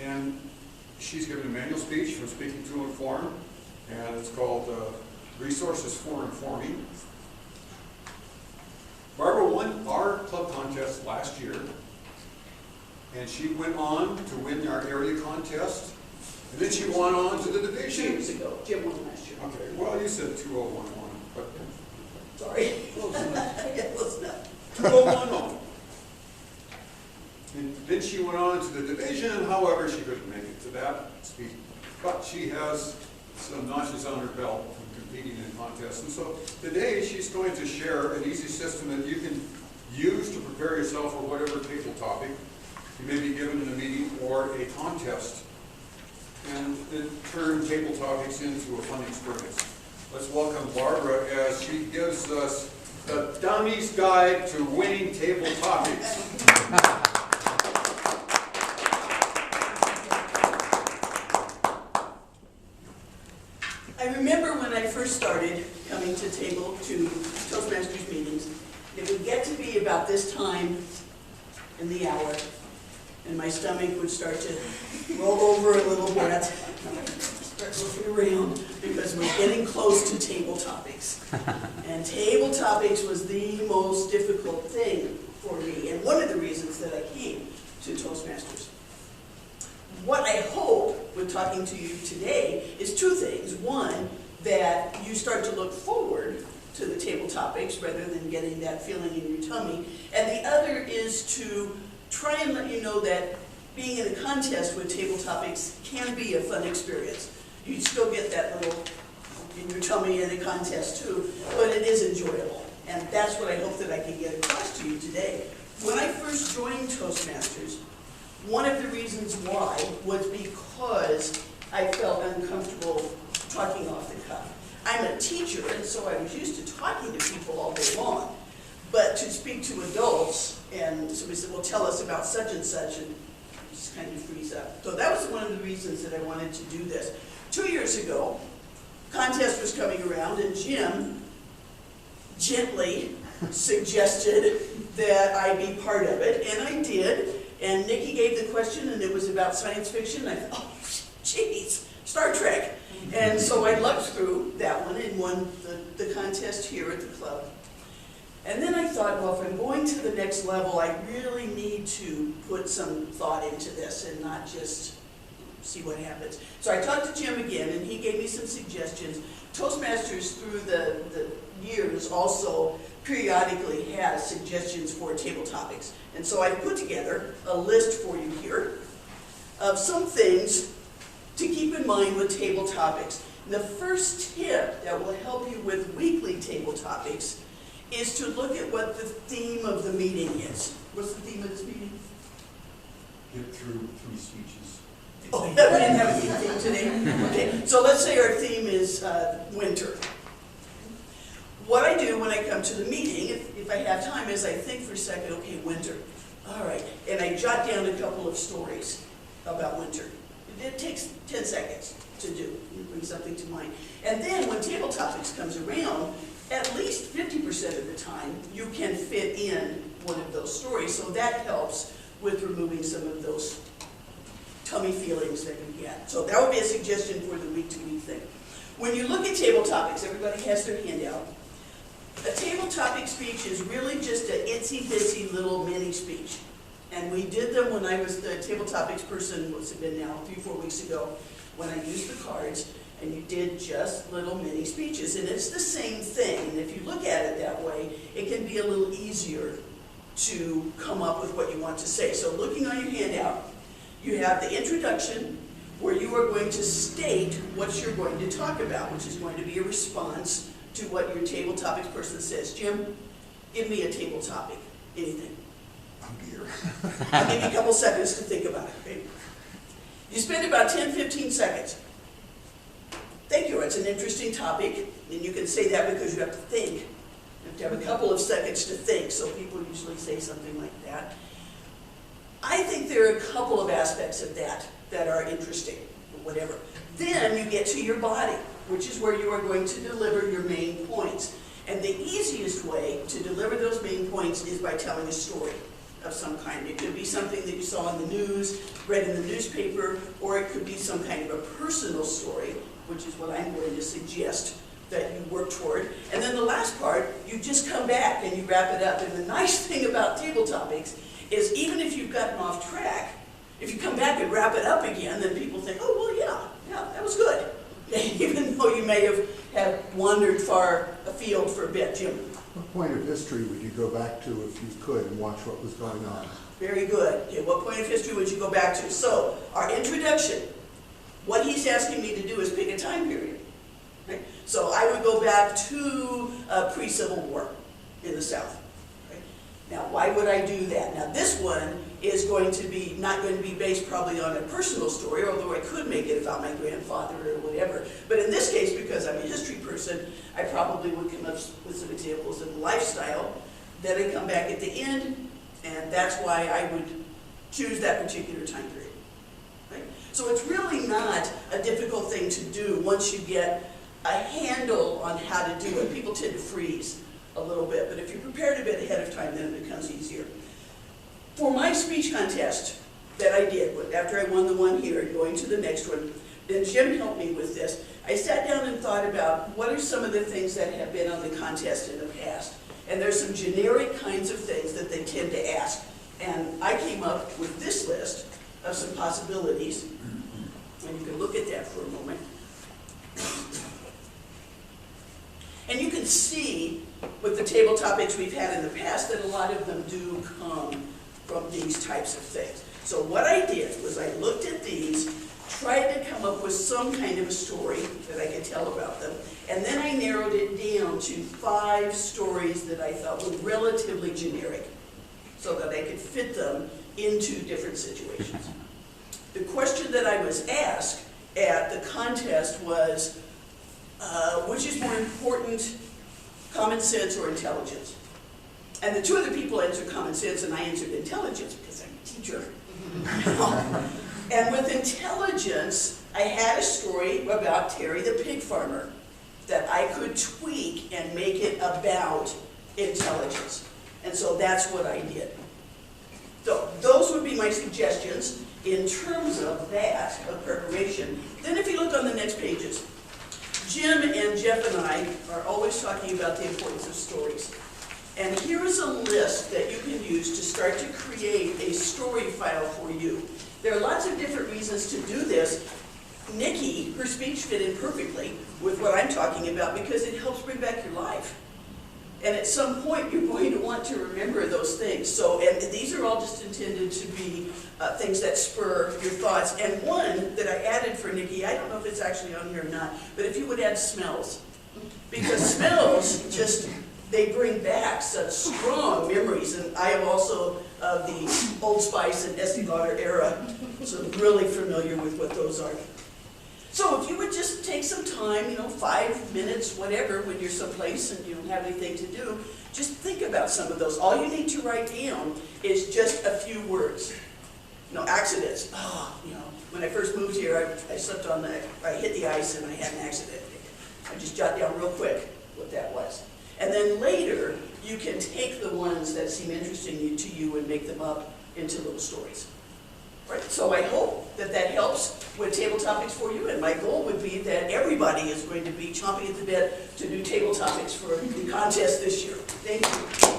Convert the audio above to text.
and she's given a manual speech from Speaking to Inform, and it's called Resources for Informing. Barbara won our club contest last year, and she went on to win our area contest, and then she went on to the division. 2 years ago. Jim won last year. Okay, well, you said 2011, but Sorry. Yeah, close enough. 2010. And then she went on to the division, however, she couldn't make it to that speed. But she has some notches on her belt from competing in contests. And so today she's going to share an easy system that you can use to prepare yourself for whatever table topic you may be given in a meeting or a contest, and then turn table topics into a fun experience. Let's welcome Barbara as she gives us the Dummies Guide to Winning Table Topics. I remember when I first started coming to Toastmasters meetings, it would get to be about this time in the hour, and my stomach would start to roll over a little bit, start looking around, because we're getting close to table topics. And table topics was the most difficult thing for me, and one of the reasons that I came to Toastmasters. What I hope with talking to you today is two things. One, that you start to look forward to the table topics rather than getting that feeling in your tummy. And the other is to try and let you know that being in a contest with table topics can be a fun experience. You still get that little in your tummy in a contest too, but it is enjoyable. And that's what I hope that I can get across to you today. When I first joined Toastmasters, one of the reasons why was because I felt uncomfortable talking off the cuff. I'm a teacher, and so I was used to talking to people all day long. But to speak to adults, and somebody said, well, tell us about such and such, and just kind of freeze up. So that was one of the reasons that I wanted to do this. 2 years ago, contest was coming around, and Jim gently suggested that I be part of it, and I did. And Nikki gave the question, and it was about science fiction. I thought, oh, geez, Star Trek. And so I lucked through that one and won the contest here at the club. And then I thought, well, if I'm going to the next level, I really need to put some thought into this and not just see what happens. So I talked to Jim again, and he gave me some suggestions. Toastmasters through the years also periodically has suggestions for table topics. And so I've put together a list for you here of some things to keep in mind with table topics. The first tip that will help you with weekly table topics is to look at what the theme of the meeting is. What's the theme of this meeting? Get through 3 speeches. Oh, yeah, we didn't have a theme today. Okay, so let's say our theme is winter. What I do when I come to the meeting, if I have time, is I think for a second, okay, winter. All right, and I jot down a couple of stories about winter. It takes 10 seconds to do, bring something to mind. And then when table topics comes around, at least 50% of the time, you can fit in one of those stories. So that helps with removing some of those tummy feelings that you get. So that would be a suggestion for the week-to-week thing. When you look at table topics, everybody has their handout. A table topic speech is really just an itsy-bitsy little mini speech. And we did them when I was the table topics person, what's it been now, 3-4 weeks ago, when I used the cards, and you did just little mini speeches. And it's the same thing. And if you look at it that way, it can be a little easier to come up with what you want to say. So looking on your handout, you have the introduction, where you are going to state what you're going to talk about, which is going to be a response to what your table topics person says. Jim, give me a table topic, anything. Oh dear. I'll give you a couple seconds to think about it. Okay? You spend about 10-15 seconds. Thank you, it's an interesting topic, and you can say that because you have to think. You have to have a couple of seconds to think, so people usually say something like that. I think there are a couple of aspects of that that are interesting, or whatever. Then you get to your body, which is where you are going to deliver your main points. And the easiest way to deliver those main points is by telling a story. of some kind. It could be something that you saw in the news, read in the newspaper, or it could be some kind of a personal story, which is what I'm going to suggest that you work toward. And then the last part, you just come back and you wrap it up. And the nice thing about table topics is even if you've gotten off track, if you come back and wrap it up again, then people think, oh, well, yeah, that was good. Even though you may have wandered far afield for a bit. Jim? What point of history would you go back to if you could and watch what was going on? Very good. Okay, what point of history would you go back to? So, our introduction, what he's asking me to do is pick a time period. Right? So I would go back to pre-Civil War in the South. Right? Now, why would I do that? Now, this one is going to be not going to be based probably on a personal story, although I could make it about my grandfather or whatever. But in this case, because I'm a history person, I probably would come up with some examples of lifestyle. Then I come back at the end, and that's why I would choose that particular time period. Right? So it's really not a difficult thing to do once you get a handle on how to do it. People tend to freeze a little bit, but if you're prepared a bit ahead of time, then it becomes easier. For my speech contest that I did, after I won the one here, going to the next one, and Jim helped me with this, I sat down and thought about what are some of the things that have been on the contest in the past. And there's some generic kinds of things that they tend to ask. And I came up with this list of some possibilities, and you can look at that for a moment. And you can see with the table topics we've had in the past that a lot of them do come from these types of things. So what I did was I looked at these, tried to come up with some kind of a story that I could tell about them, and then I narrowed it down to 5 stories that I thought were relatively generic so that I could fit them into different situations. The question that I was asked at the contest was, which is more important, common sense or intelligence? And the 2 other people answered common sense, and I answered intelligence because I'm a teacher. And with intelligence, I had a story about Terry the pig farmer that I could tweak and make it about intelligence. And so that's what I did. So those would be my suggestions in terms of that, of preparation. Then if you look on the next pages, Jim and Jeff and I are always talking about the importance of stories. And here is a list that you can use to start to create a story file for you. There are lots of different reasons to do this. Nikki, her speech fit in perfectly with what I'm talking about because it helps bring back your life. And at some point, you're going to want to remember those things. So, and these are all just intended to be things that spur your thoughts. And one that I added for Nikki, I don't know if it's actually on here or not, but if you would add smells. Because smells just, they bring back such strong memories. And I am also of the Old Spice and Estee Lauder era, so I'm really familiar with what those are. So if you would just take some time, 5 minutes, whatever, when you're someplace and you don't have anything to do, just think about some of those. All you need to write down is just a few words. Accidents. When I first moved here, I slipped on I hit the ice and I had an accident. I just jot down real quick what that was. And then later, you can take the ones that seem interesting to you and make them up into little stories. Right? So I hope that that helps with table topics for you, and my goal would be that everybody is going to be chomping at the bit to do table topics for the contest this year. Thank you.